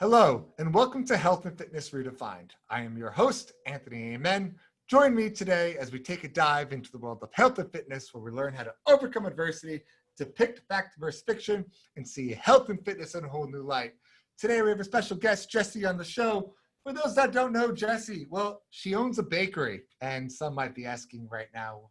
Hello, and welcome to Health and Fitness Redefined. I am your host, Anthony Amen. Join me today as we take a dive into the world of health and fitness, where we learn how to overcome adversity, depict fact versus fiction, and see health and fitness in a whole new light. Today, we have a special guest, Jessie, on the show. For those that don't know Jessie, well, she owns a bakery, and some might be asking right now,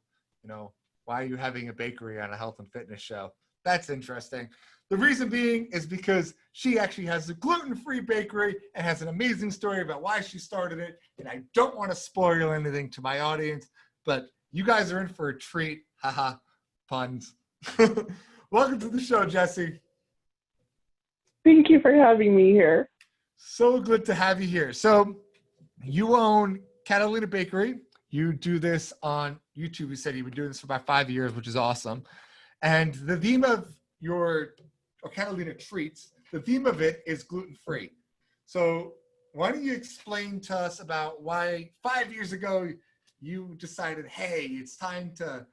why are you having a bakery on a health and fitness show? That's interesting. The reason being is because she actually has a gluten-free bakery and has an amazing story about why she started it. And I don't want to spoil anything to my audience, but you guys are in for a treat. Haha, puns. Welcome to the show, Jessie. Thank you for having me here. So good to have you here. So you own Catalina Bakery. You do this on YouTube. You said you've been doing this for about 5 years, which is awesome. And the theme of your Catalina Treats, the theme of it is gluten-free. So why don't you explain to us about why 5 years ago you decided, hey, it's time to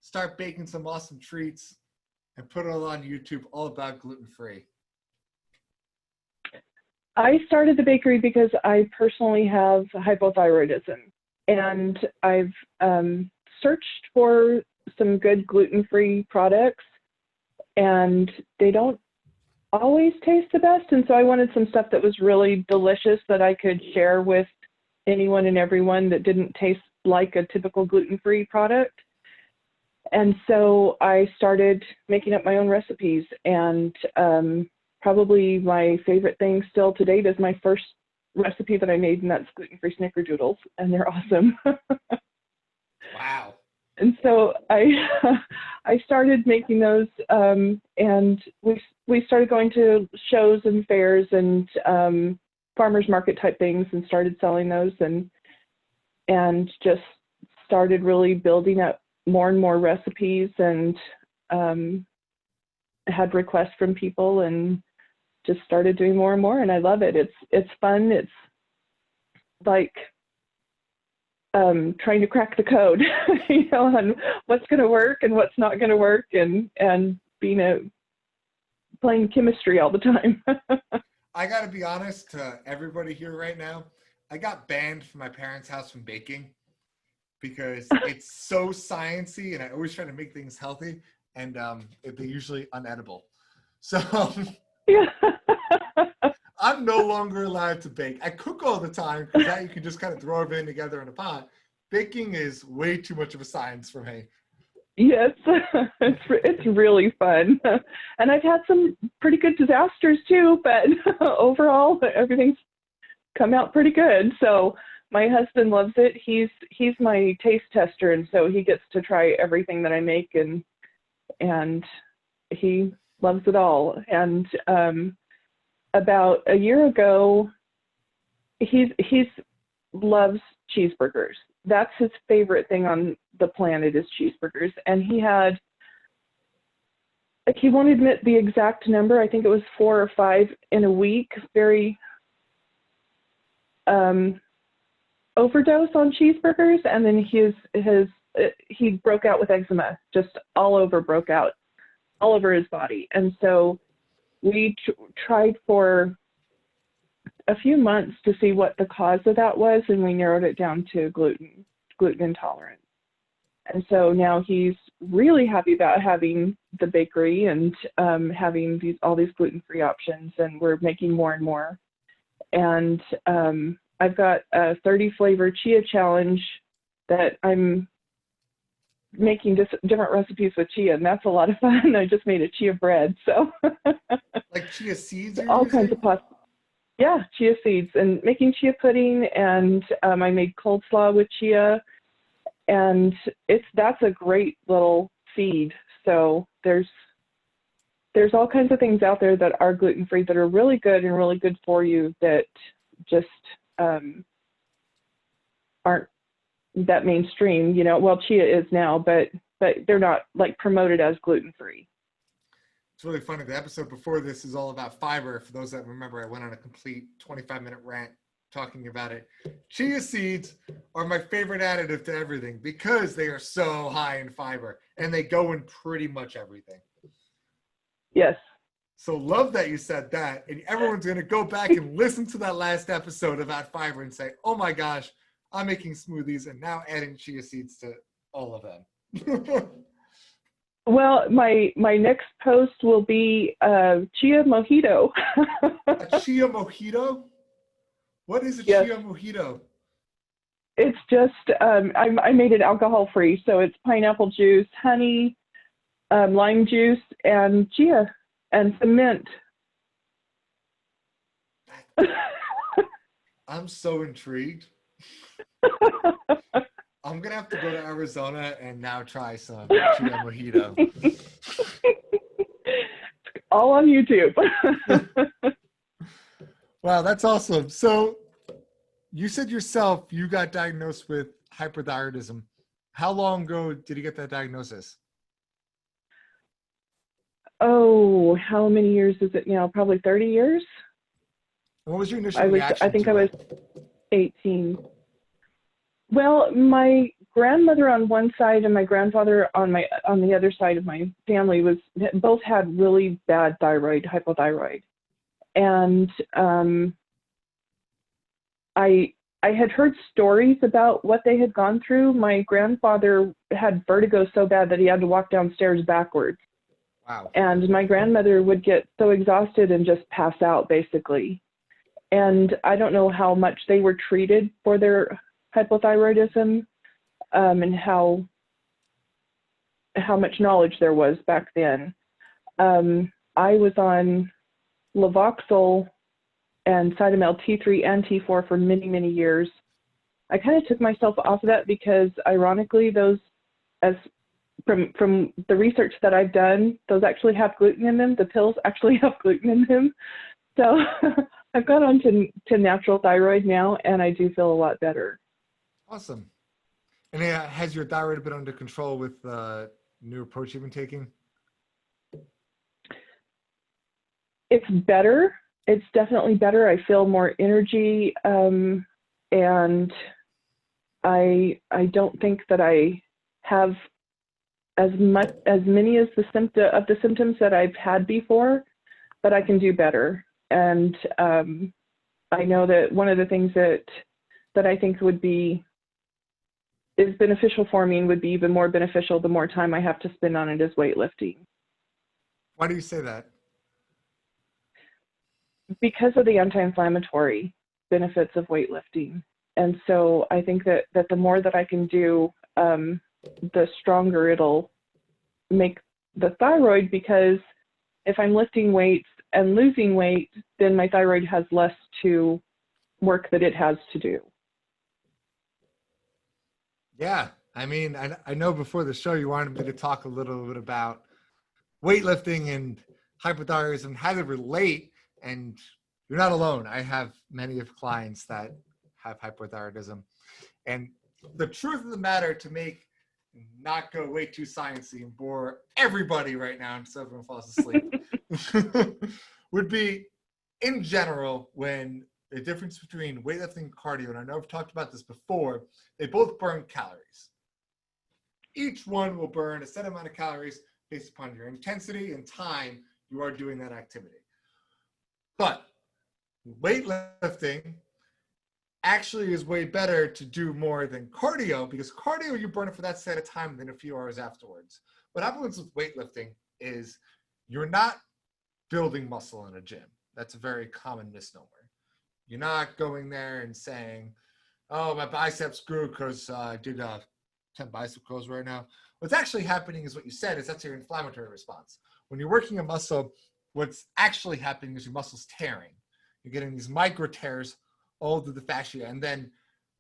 start baking some awesome treats and put it all on YouTube, all about gluten-free. I started the bakery because I personally have hypothyroidism, and I've searched for some good gluten-free products, and they don't always taste the best. And so I wanted some stuff that was really delicious that I could share with anyone and everyone that didn't taste like a typical gluten-free product. And so I started making up my own recipes, and probably my favorite thing still to date is my first recipe that I made, and that's gluten-free snickerdoodles, and they're awesome. Wow. And so I started making those, and we started going to shows and fairs and farmers market type things, and started selling those, and just started really building up more and more recipes, and had requests from people, and just started doing more and more, and I love it. It's fun. It's like trying to crack the code, on what's going to work and what's not going to work, and playing chemistry all the time. I got to be honest to everybody here right now. I got banned from my parents' house from baking because it's so sciencey, and I always try to make things healthy, and they're usually unedible. So Yeah. I'm no longer allowed to bake. I cook all the time because that you can just kind of throw everything together in a pot. Baking is way too much of a science for me. Yes, it's really fun. And I've had some pretty good disasters too, but overall everything's come out pretty good. So my husband loves it. He's my taste tester, and so he gets to try everything that I make, and he loves it all. And about a year ago, he loves cheeseburgers. That's his favorite thing on the planet, is cheeseburgers. And he won't admit the exact number. I think it was 4 or 5 in a week. Very overdose on cheeseburgers, and then he broke out with eczema, just broke out all over his body. And so we tried for a few months to see what the cause of that was, and we narrowed it down to gluten intolerance. And so now he's really happy about having the bakery and having all these gluten-free options, and we're making more and more. And I've got a 30 flavor chia challenge that I'm making different recipes with chia, and that's a lot of fun. I just made a chia bread, so like chia seeds, all kinds of pasta. Yeah, chia seeds, and making chia pudding, and I made cold slaw with chia, and that's a great little feed. So there's all kinds of things out there that are gluten-free that are really good and really good for you, that just aren't that mainstream. Well, chia is now, but they're not like promoted as gluten-free. It's really funny. The episode before this is all about fiber. For those that remember, I went on a complete 25-minute rant talking about it. Chia seeds are my favorite additive to everything because they are so high in fiber, and they go in pretty much everything. Yes. So love that you said that. And everyone's going to go back and listen to that last episode of At Fiber and say, oh my gosh, I'm making smoothies and now adding chia seeds to all of them. Well, my next post will be chia mojito. A chia mojito? What is a Yes. chia mojito? It's just, I made it alcohol free. So it's pineapple juice, honey, lime juice, and chia, and some mint. I'm so intrigued. I'm going to have to go to Arizona and now try some chia mojito. All on YouTube. Wow, that's awesome. So you said yourself you got diagnosed with hypothyroidism. How long ago did you get that diagnosis? Oh, how many years is it now? Probably 30 years. What was your initial reaction? I think to I was it? 18. Well, my grandmother on one side and my grandfather on the other side of my family both had really bad hypothyroid. And I had heard stories about what they had gone through. My grandfather had vertigo so bad that he had to walk downstairs backwards. Wow. And my grandmother would get so exhausted and just pass out, basically. And I don't know how much they were treated for their hypothyroidism, and how much knowledge there was back then. I was on Levoxyl and Cytomel T3 and T4 for many, many years. I kind of took myself off of that because, ironically, those, as from the research that I've done, those actually have gluten in them. The pills actually have gluten in them. So I've gone on to natural thyroid now, and I do feel a lot better. Awesome. And has your thyroid been under control with the new approach you've been taking? It's better. It's definitely better. I feel more energy, and I don't think that I have as many as the symptoms that I've had before, but I can do better. And I know that one of the things that I think is beneficial for me and would be even more beneficial the more time I have to spend on it is weightlifting. Why do you say that? Because of the anti-inflammatory benefits of weightlifting. And so I think that the more that I can do, the stronger it'll make the thyroid, because if I'm lifting weights and losing weight, then my thyroid has less to work that it has to do. Yeah. I mean, I know before the show you wanted me to talk a little bit about weightlifting and hypothyroidism, how they relate, and you're not alone. I have many of clients that have hypothyroidism. And the truth of the matter, to not go way too sciencey and bore everybody right now so everyone falls asleep, would be, in general, when the difference between weightlifting and cardio, and I know I've talked about this before, they both burn calories. Each one will burn a set amount of calories based upon your intensity and time you are doing that activity. But weightlifting actually is way better to do more than cardio, because cardio, you burn it for that set of time and then a few hours afterwards. What happens with weightlifting is you're not building muscle in a gym. That's a very common misnomer. You're not going there and saying, oh, my biceps grew because I did 10 bicep curls right now. What's actually happening is what you said, is that's your inflammatory response. When you're working a muscle, what's actually happening is your muscle's tearing. You're getting these micro tears all through the fascia. And then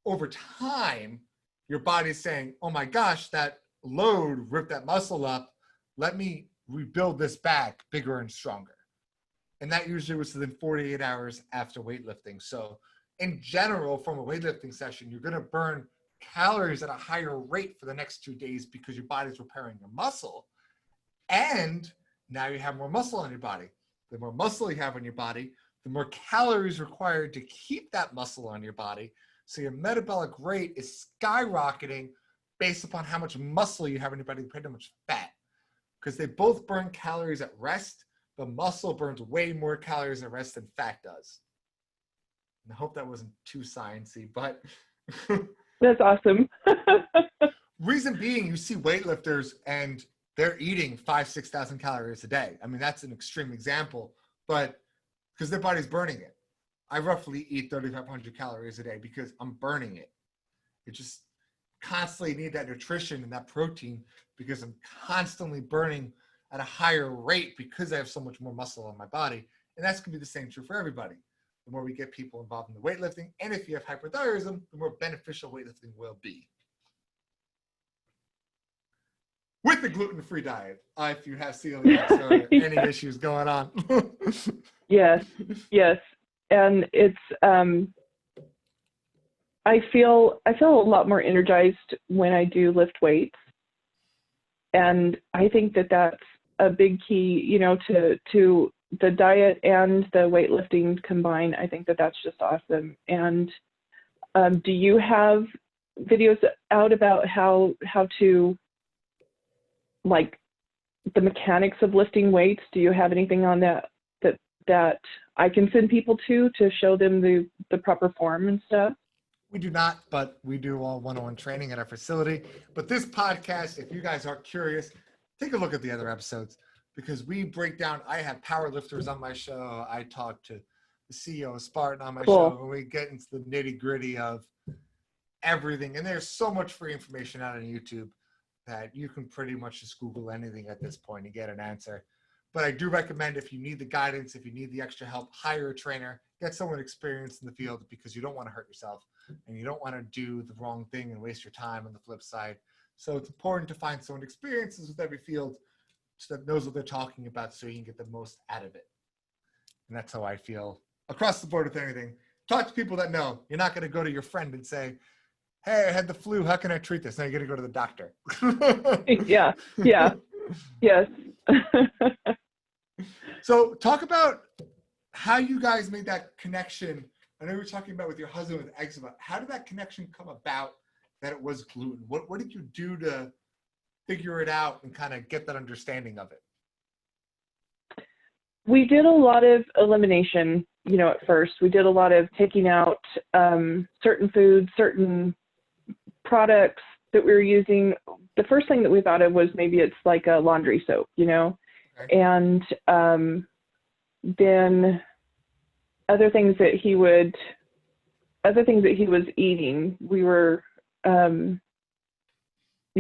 over time, your body's saying, oh my gosh, that load ripped that muscle up. Let me rebuild this back bigger and stronger. And that usually was within 48 hours after weightlifting. So in general, from a weightlifting session, you're going to burn calories at a higher rate for the next 2 days because your body's repairing your muscle. And now you have more muscle on your body. The more muscle you have on your body, the more calories required to keep that muscle on your body. So your metabolic rate is skyrocketing based upon how much muscle you have in your body compared to how much fat. Because they both burn calories at rest, but muscle burns way more calories and rest than fat does. And I hope that wasn't too sciencey, but That's awesome. reason being, you see weightlifters and they're eating 5,000-6,000 calories a day. I mean, that's an extreme example, but because their body's burning it. I roughly eat 3,500 calories a day because I'm burning it. It just constantly need that nutrition and that protein because I'm constantly burning at a higher rate because I have so much more muscle on my body. And that's going to be the same true for everybody. The more we get people involved in the weightlifting, and if you have hypothyroidism, the more beneficial weightlifting will be. With the gluten-free diet, if you have celiac or any issues going on. Yes, yes. And it's, I feel a lot more energized when I do lift weights. And I think that that's a big key, you know, to the diet and the weightlifting combined. I think that that's just awesome. And do you have videos out about how to, like, the mechanics of lifting weights? Do you have anything on that I can send people to show them the proper form and stuff? We do not, but we do all one-on-one training at our facility. But this podcast, if you guys are curious, take a look at the other episodes because we break down. I have power lifters on my show. I talk to the CEO of Spartan on my show, and we get into the nitty-gritty of everything. And there's so much free information out on YouTube that you can pretty much just Google anything at this point and get an answer. But I do recommend, if you need the guidance, if you need the extra help, hire a trainer, get someone experienced in the field because you don't want to hurt yourself and you don't want to do the wrong thing and waste your time on the flip side. So it's important to find someone experienced with every field that knows what they're talking about so you can get the most out of it. And that's how I feel across the board with anything. Talk to people that know. You're not going to go to your friend and say, hey, I had the flu. How can I treat this? Now you're going to go to the doctor. Yeah. Yes. So talk about how you guys made that connection. I know you were talking about with your husband with eczema. How did that connection come about that it was gluten? What did you do to figure it out and kind of get that understanding of it? We did a lot of elimination, you know, at first. We did a lot of taking out certain foods, certain products that we were using. The first thing that we thought of was maybe it's like a laundry soap, you know, okay. And then other things that he was eating, we were, you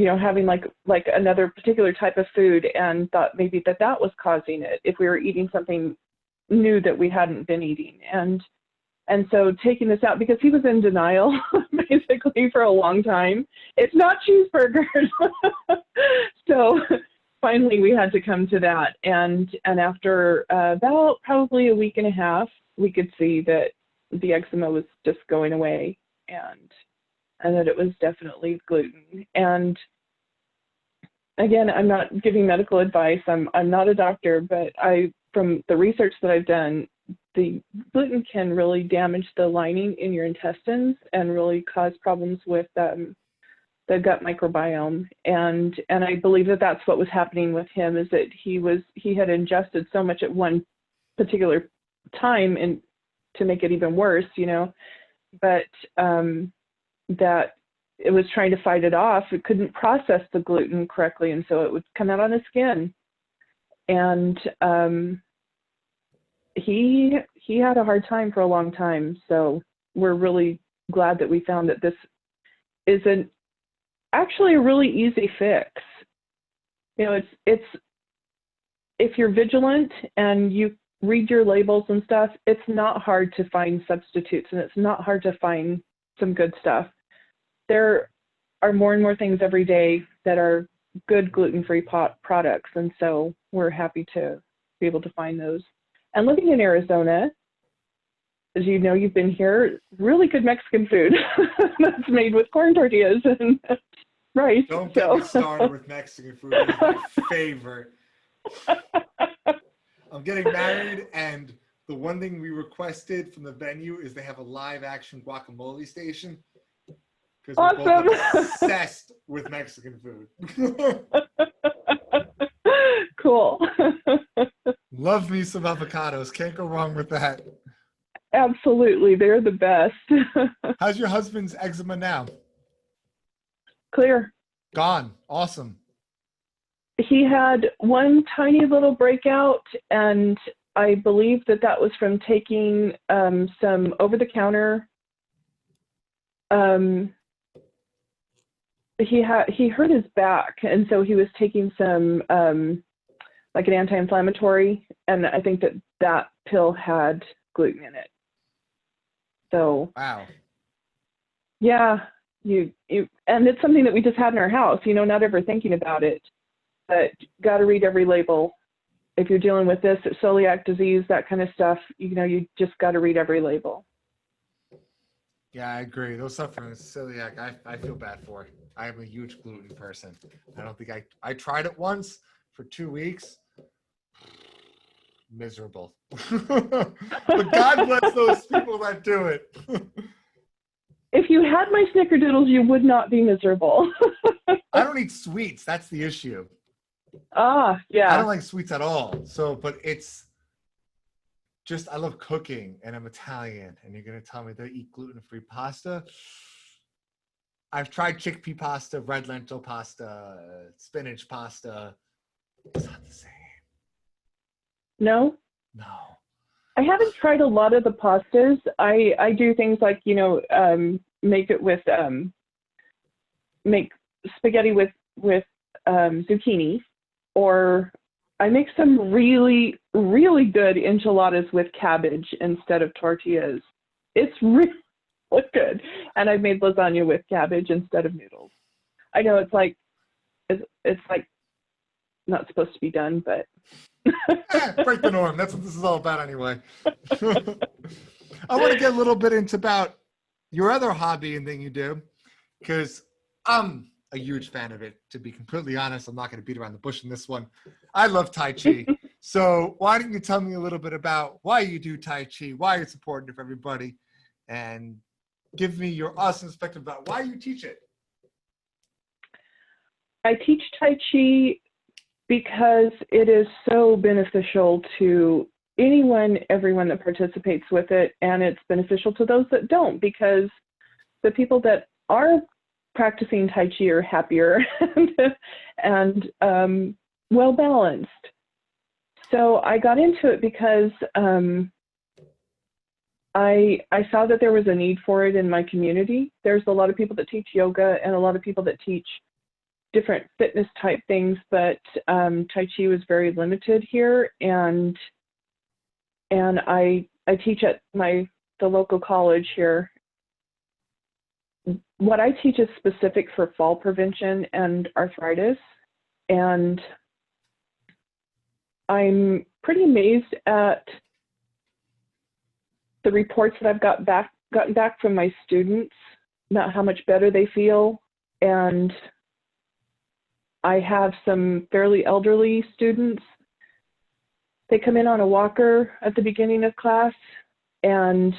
know, having like another particular type of food and thought maybe that was causing it if we were eating something new that we hadn't been eating. And so taking this out, because he was in denial basically for a long time. It's not cheeseburgers. So finally we had to come to that. And after about probably a week and a half, we could see that the eczema was just going away and that it was definitely gluten. And again, I'm not giving medical advice. I'm not a doctor, but from the research that I've done, the gluten can really damage the lining in your intestines and really cause problems with the gut microbiome. And I believe that that's what was happening with him, is that he had ingested so much at one particular time and to make it even worse, you know, but that it was trying to fight it off. It couldn't process the gluten correctly, and so it would come out on his skin. And he had a hard time for a long time. So we're really glad that we found that this is actually a really easy fix. You know, it's if you're vigilant and you read your labels and stuff, it's not hard to find substitutes, and it's not hard to find some good stuff. There are more and more things every day that are good gluten-free products, and so we're happy to be able to find those. And living in Arizona, as you know, you've been here, really good Mexican food that's made with corn tortillas and rice. Don't get me started with Mexican food. It's my favorite. I'm getting married, and the one thing we requested from the venue is they have a live action guacamole station. Because we're both obsessed with Mexican food. Cool. Love me some avocados. Can't go wrong with that. Absolutely. They're the best. How's your husband's eczema now? Clear. Gone. Awesome. He had one tiny little breakout, and I believe that that was from taking some over-the-counter. He hurt his back, and so he was taking some like an anti-inflammatory, and I think that pill had gluten in it. So wow. Yeah, you and it's something that we just had in our house. Not ever thinking about it, but got to read every label. If you're dealing with this celiac disease, that kind of stuff, you just got to read every label. Yeah, I agree. Those suffering with celiac, I feel bad for. I am a huge gluten person. I don't think I tried it once for 2 weeks. Miserable. But God bless those people that do it. If you had my snickerdoodles, you would not be miserable. I don't eat sweets. That's the issue. Yeah. I don't like sweets at all. So, but it's just, I love cooking and I'm Italian, and you're going to tell me they eat gluten-free pasta? I've tried chickpea pasta, red lentil pasta, spinach pasta. It's not the same. No? No. I haven't tried a lot of the pastas. I do things like, make it with, make spaghetti with zucchini, or I make some really, really good enchiladas with cabbage instead of tortillas. It's really good. And I've made lasagna with cabbage instead of noodles. I know it's like not supposed to be done, but Break the norm. That's what this is all about anyway. I want to get a little bit into about your other hobby and thing you do, because I'm a huge fan of it. To be completely honest, I'm not going to beat around the bush in this one. I love Tai Chi. So why don't you tell me a little bit about why you do Tai Chi, why it's important for everybody, and give me your awesome perspective about why you teach it. I teach Tai Chi because it is so beneficial to everyone that participates with it, and it's beneficial to those that don't, because the people that are practicing Tai Chi are happier and well balanced. So I got into it because I saw that there was a need for it in my community. There's a lot of people that teach yoga and a lot of people that teach different fitness type things, but Tai Chi was very limited here, and I teach at the local college here. What I teach is specific for fall prevention and arthritis, and I'm pretty amazed at the reports that I've gotten back from my students about how much better they feel. And I have some fairly elderly students. They come in on a walker at the beginning of class and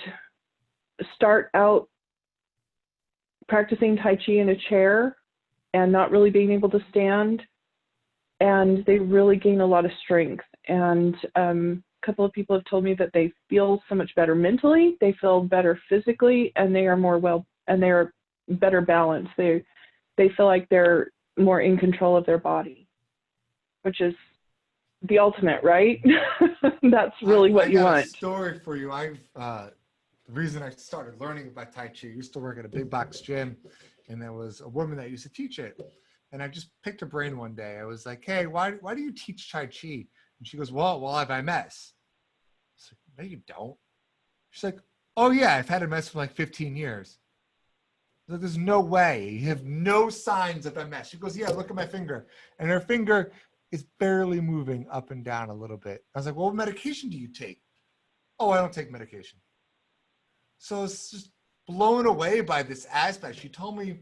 start out practicing Tai Chi in a chair and not really being able to stand. And they really gain a lot of strength. And a couple of people have told me that they feel so much better mentally, they feel better physically, and they are better balanced. They feel like they're more in control of their body, which is the ultimate, right? That's really what you want. I got a story for you. The reason I started learning about Tai Chi, I used to work at a big box gym, and there was a woman that used to teach it. And I just picked her brain one day. I was like, hey, why do you teach Tai Chi? And she goes, well, I have MS. I was like, no, you don't. She's like, oh yeah, I've had MS for like 15 years. I was like, there's no way. You have no signs of MS. She goes, yeah, look at my finger. And her finger is barely moving up and down a little bit. I was like, well, what medication do you take? Oh, I don't take medication. So it's just blown away by this aspect. She told me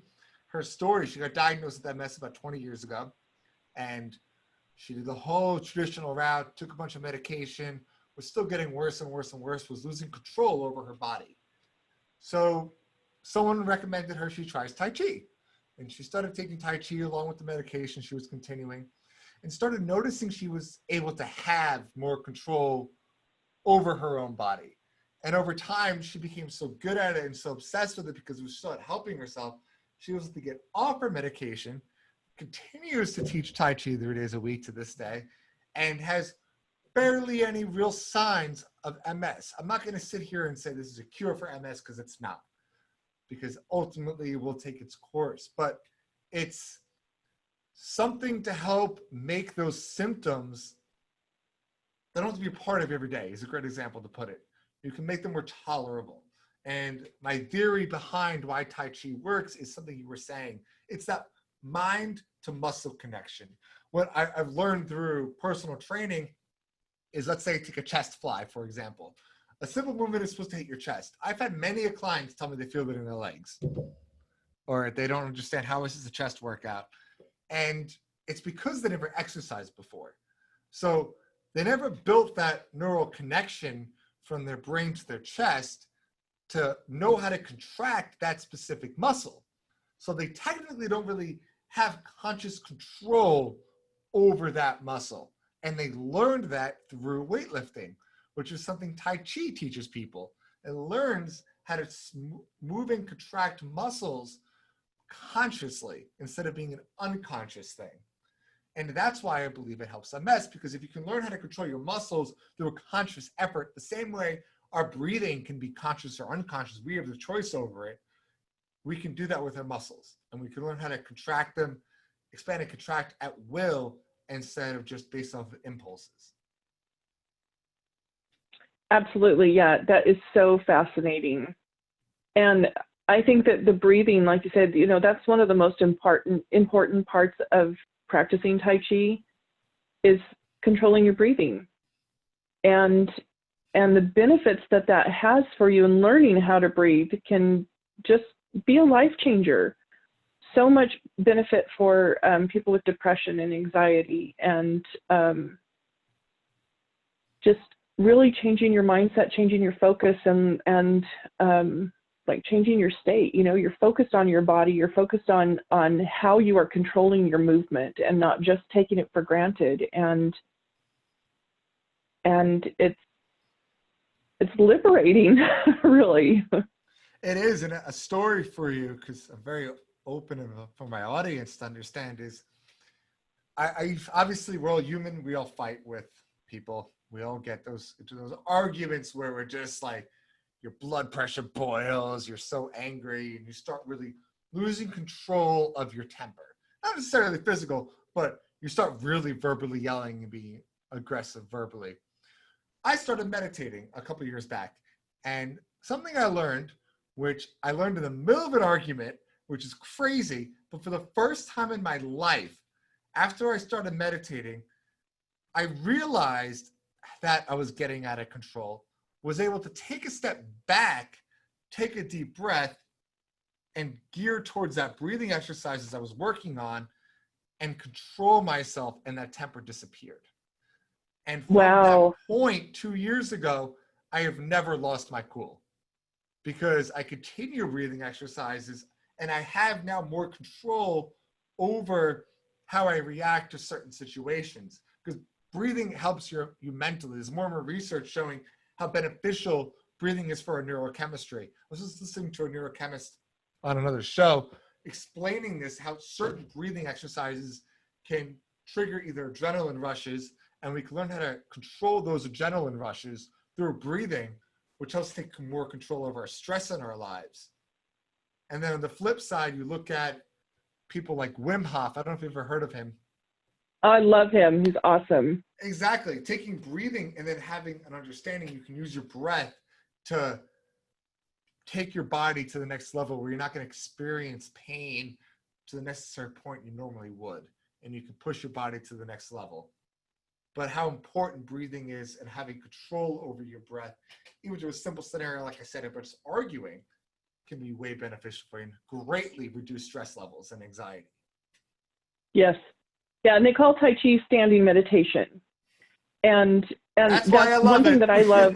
her story. She got diagnosed with MS about 20 years ago, and she did the whole traditional route, took a bunch of medication, was still getting worse and worse and worse, was losing control over her body. So someone recommended her she tries Tai Chi, and she started taking Tai Chi along with the medication she was continuing. and started noticing she was able to have more control over her own body. And over time, she became so good at it and so obsessed with it because it was so helping herself. She was able to get off her medication, continues to teach Tai Chi 3 days a week to this day, and has barely any real signs of MS. I'm not going to sit here and say this is a cure for MS, because it's not, because ultimately it will take its course, but it's something to help make those symptoms that don't have to be a part of every day is a great example to put it. You can make them more tolerable. And my theory behind why Tai Chi works is something you were saying. It's that mind to muscle connection. What I've learned through personal training is, let's say, take a chest fly, for example. A simple movement is supposed to hit your chest. I've had many clients tell me they feel it in their legs, or they don't understand how this is a chest workout. And it's because they never exercised before. So they never built that neural connection from their brain to their chest to know how to contract that specific muscle. So they technically don't really have conscious control over that muscle. And they learned that through weightlifting, which is something Tai Chi teaches people. It learns how to move and contract muscles consciously instead of being an unconscious thing. And that's why I believe it helps MS, because if you can learn how to control your muscles through a conscious effort, the same way our breathing can be conscious or unconscious, we have the choice over it. We can do that with our muscles, and we can learn how to contract them, expand and contract at will instead of just based off of impulses. Absolutely. Yeah, that is so fascinating. And I think that the breathing, like you said, that's one of the most important parts of practicing Tai Chi is controlling your breathing. And the benefits that has for you in learning how to breathe can just be a life changer. So much benefit for people with depression and anxiety, and just really changing your mindset, changing your focus, and like changing your state. You're focused on your body, you're focused on how you are controlling your movement and not just taking it for granted. And it's liberating, really. It is. And a story for you, because I'm very open for my audience to understand, is I obviously, we're all human. We all fight with people. We all get those arguments where we're just like, your blood pressure boils, you're so angry, and you start really losing control of your temper. Not necessarily physical, but you start really verbally yelling and being aggressive verbally. I started meditating a couple of years back, and something I learned, which I learned in the middle of an argument, which is crazy, but for the first time in my life, after I started meditating, I realized that I was getting out of control, was able to take a step back, take a deep breath, and gear towards that breathing exercises I was working on and control myself, and that temper disappeared. And from that point 2 years ago, I have never lost my cool, because I continue breathing exercises, and I have now more control over how I react to certain situations, because breathing helps you mentally. There's more and more research showing how beneficial breathing is for our neurochemistry. I was just listening to a neurochemist on another show explaining this, how certain breathing exercises can trigger either adrenaline rushes, and we can learn how to control those adrenaline rushes through breathing, which helps take more control over our stress in our lives. And then on the flip side, you look at people like Wim Hof. I don't know if you've ever heard of him. I love him. He's awesome. Exactly. Taking breathing and then having an understanding you can use your breath to take your body to the next level where you're not going to experience pain to the necessary point you normally would. And you can push your body to the next level. But how important breathing is and having control over your breath, even to a simple scenario, like I said, but just arguing, can be way beneficial for you and greatly reduce stress levels and anxiety. Yes. Yeah, and they call Tai Chi standing meditation. And that's why I love one thing it. that I love.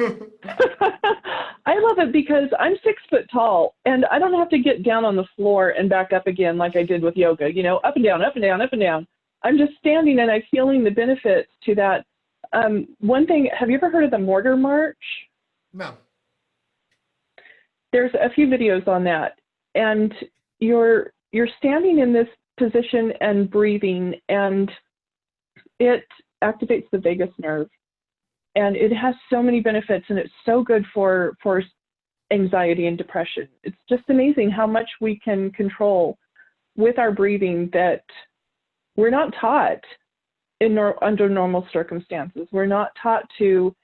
I love it because I'm 6 foot tall, and I don't have to get down on the floor and back up again like I did with yoga, up and down, up and down, up and down. I'm just standing and I'm feeling the benefits to that. One thing, have you ever heard of the mortar march? No. There's a few videos on that, and you're standing in this position and breathing, and it activates the vagus nerve, and it has so many benefits, and it's so good for anxiety and depression. It's just amazing how much we can control with our breathing that we're not taught under normal circumstances. We're not taught to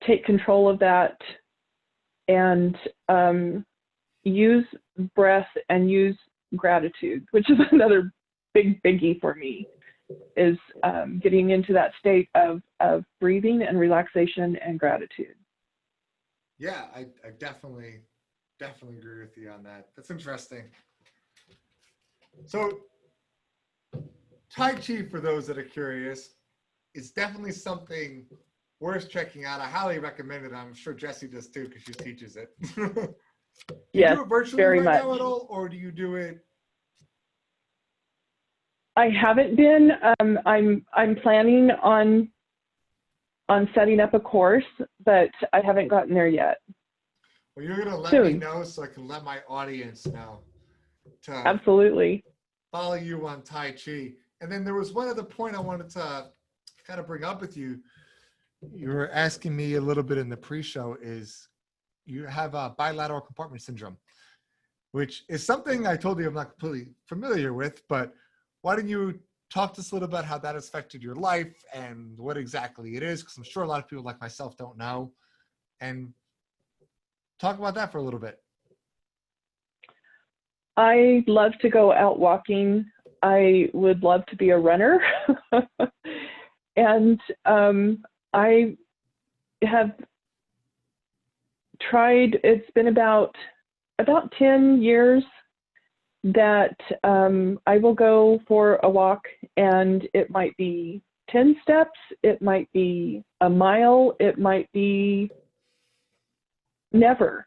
take control of that and use breath and use gratitude, which is another big biggie for me, is getting into that state of breathing and relaxation and gratitude. Yeah, I definitely agree with you on that. That's interesting. So Tai-Chi, for those that are curious, is definitely something worth checking out. I highly recommend it. I'm sure Jessie does too, because she teaches it. Do you Yes, do it virtually very right much. now at all, or do you do it? I haven't been. I'm planning on setting up a course, but I haven't gotten there yet. Well, you're going to let me Soon. know so I can let my audience know to Absolutely. follow you on Tai-Chi. And then there was one other point I wanted to kind of bring up with you. You were asking me a little bit in the pre-show, is you have a bilateral compartment syndrome, which is something I told you I'm not completely familiar with, but why don't you talk to us a little about how that has affected your life and what exactly it is? Because I'm sure a lot of people like myself don't know. And talk about that for a little bit. I love to go out walking. I would love to be a runner. And I have tried, it's been about 10 years that I will go for a walk, and it might be 10 steps, it might be a mile, it might be never.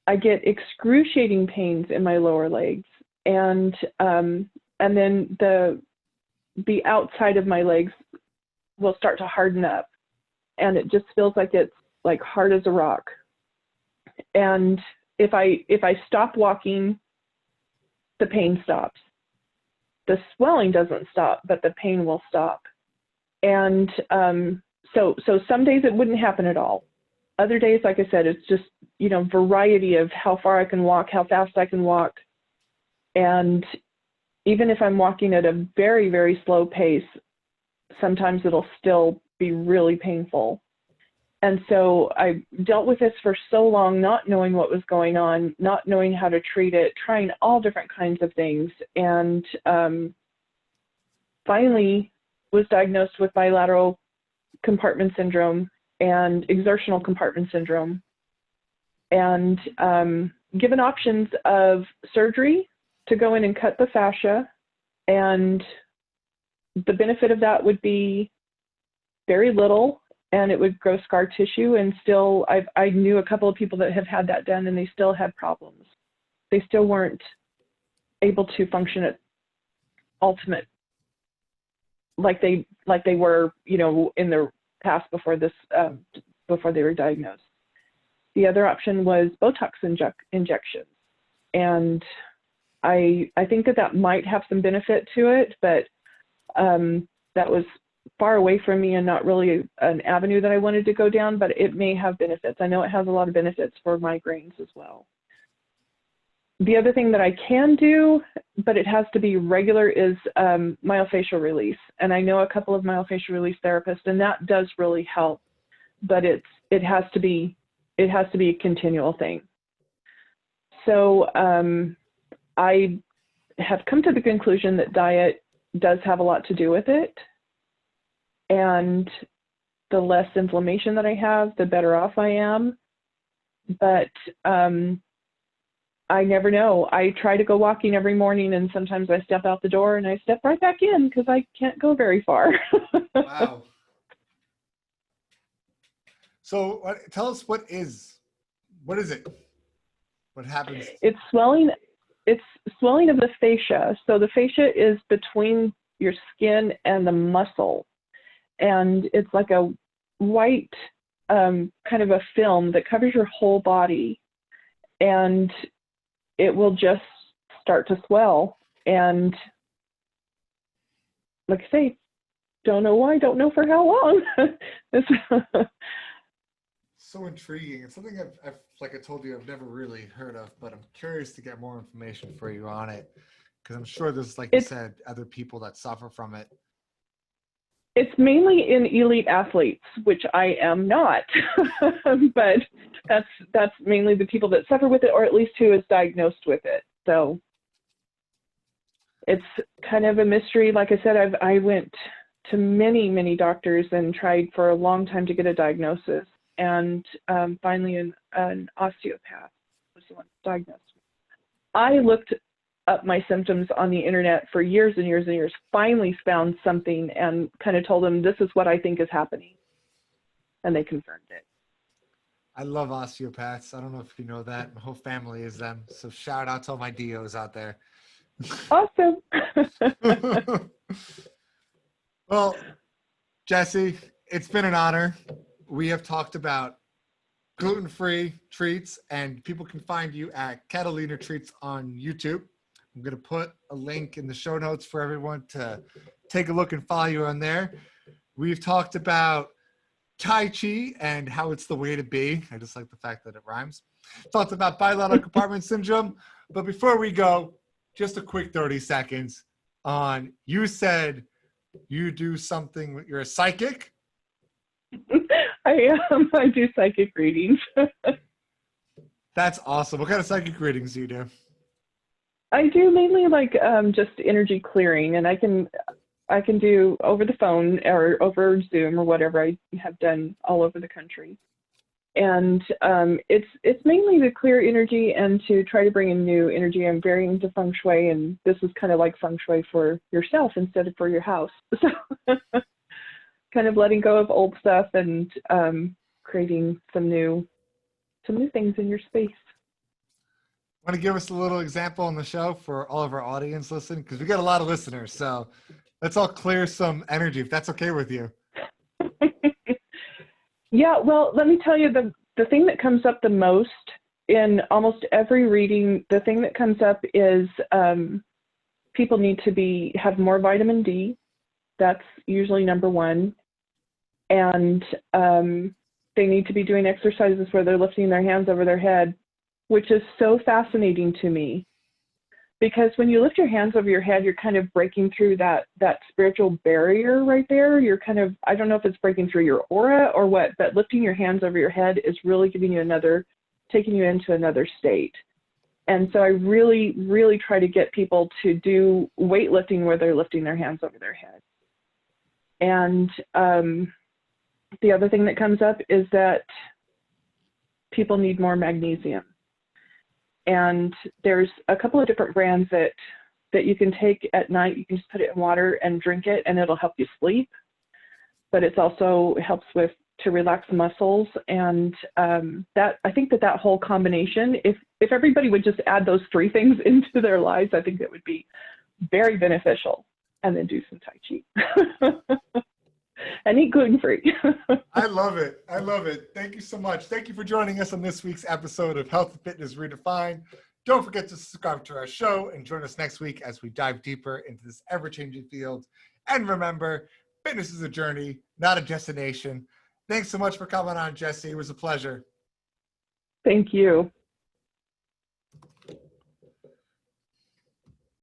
I get excruciating pains in my lower legs, and then the outside of my legs will start to harden up, and it just feels like it's like hard as a rock. And if I stop walking, the pain stops. The swelling doesn't stop, but the pain will stop. And so some days it wouldn't happen at all. Other days, like I said, it's just, variety of how far I can walk, how fast I can walk. And even if I'm walking at a very, very slow pace, sometimes it'll still be really painful. And so I dealt with this for so long, not knowing what was going on, not knowing how to treat it, trying all different kinds of things. And finally was diagnosed with bilateral compartment syndrome and exertional compartment syndrome, and given options of surgery to go in and cut the fascia. And the benefit of that would be very little, and it would grow scar tissue. And still, I knew a couple of people that have had that done, and they still had problems. They still weren't able to function at ultimate, like they were, in their past before this, before they were diagnosed. The other option was Botox injections, and I think that might have some benefit to it, but that was far away from me and not really an avenue that I wanted to go down, but it may have benefits. I know it has a lot of benefits for migraines as well. The other thing that I can do, but it has to be regular, is myofascial release. And I know a couple of myofascial release therapists, and that does really help, but it has to be a continual thing. So I have come to the conclusion that diet does have a lot to do with it. And the less inflammation that I have, the better off I am. But I never know. I try to go walking every morning, and sometimes I step out the door and I step right back in because I can't go very far. Wow. So tell us, what is it? What happens? It's swelling of the fascia. So the fascia is between your skin and the muscle. And it's like a white kind of a film that covers your whole body, and it will just start to swell. And like I say, don't know why, don't know for how long. So intriguing. It's something I've, like I told you, I've never really heard of, but I'm curious to get more information for you on it, because I'm sure there's, like you said, other people that suffer from it. It's mainly in elite athletes, which I am not, but that's mainly the people that suffer with it, or at least who is diagnosed with it. So it's kind of a mystery. Like I said, I went to many doctors and tried for a long time to get a diagnosis, and finally an osteopath was the one who diagnosed me. I looked up my symptoms on the internet for years and years and years, finally found something and kind of told them, this is what I think is happening. And they confirmed it. I love osteopaths. I don't know if you know that. My whole family is them. So shout out to all my DOs out there. Awesome. Well, Jessie, it's been an honor. We have talked about gluten-free treats, and people can find you at Catalina Treats on YouTube. I'm going to put a link in the show notes for everyone to take a look and follow you on there. We've talked about Tai-Chi and how it's the way to be. I just like the fact that it rhymes. Talked about bilateral compartment syndrome. But before we go, just a quick 30 seconds on, you said you do something, you're a psychic? I am. I do psychic readings. That's awesome. What kind of psychic readings do you do? I do mainly like just energy clearing, and I can do over the phone or over Zoom or whatever. I have done all over the country, and it's mainly to clear energy and to try to bring in new energy. I'm very into feng shui, and this is kind of like feng shui for yourself instead of for your house. So kind of letting go of old stuff and creating some new things in your space. Want to give us a little example on the show for all of our audience listening? Because we got a lot of listeners, so let's all clear some energy, if that's okay with you. Yeah, well, let me tell you, the thing that comes up the most in almost every reading, the thing that comes up is people need to have more vitamin D. That's usually number one. And they need to be doing exercises where they're lifting their hands over their head, which is so fascinating to me, because when you lift your hands over your head, you're kind of breaking through that spiritual barrier right there. You're kind of, I don't know if it's breaking through your aura or what, but lifting your hands over your head is really taking you into another state. And so I really, really try to get people to do weightlifting where they're lifting their hands over their head. And the other thing that comes up is that people need more magnesium. And there's a couple of different brands that you can take at night. You can just put it in water and drink it, and it'll help you sleep. But it also helps to relax muscles. And that, I think that whole combination, if everybody would just add those three things into their lives, I think that would be very beneficial. And then do some Tai Chi. And eat gluten-free. I love it. I love it. Thank you so much. Thank you for joining us on this week's episode of Health and Fitness Redefined. Don't forget to subscribe to our show and join us next week as we dive deeper into this ever-changing field. And remember, fitness is a journey, not a destination. Thanks so much for coming on, Jessie. It was a pleasure. Thank you.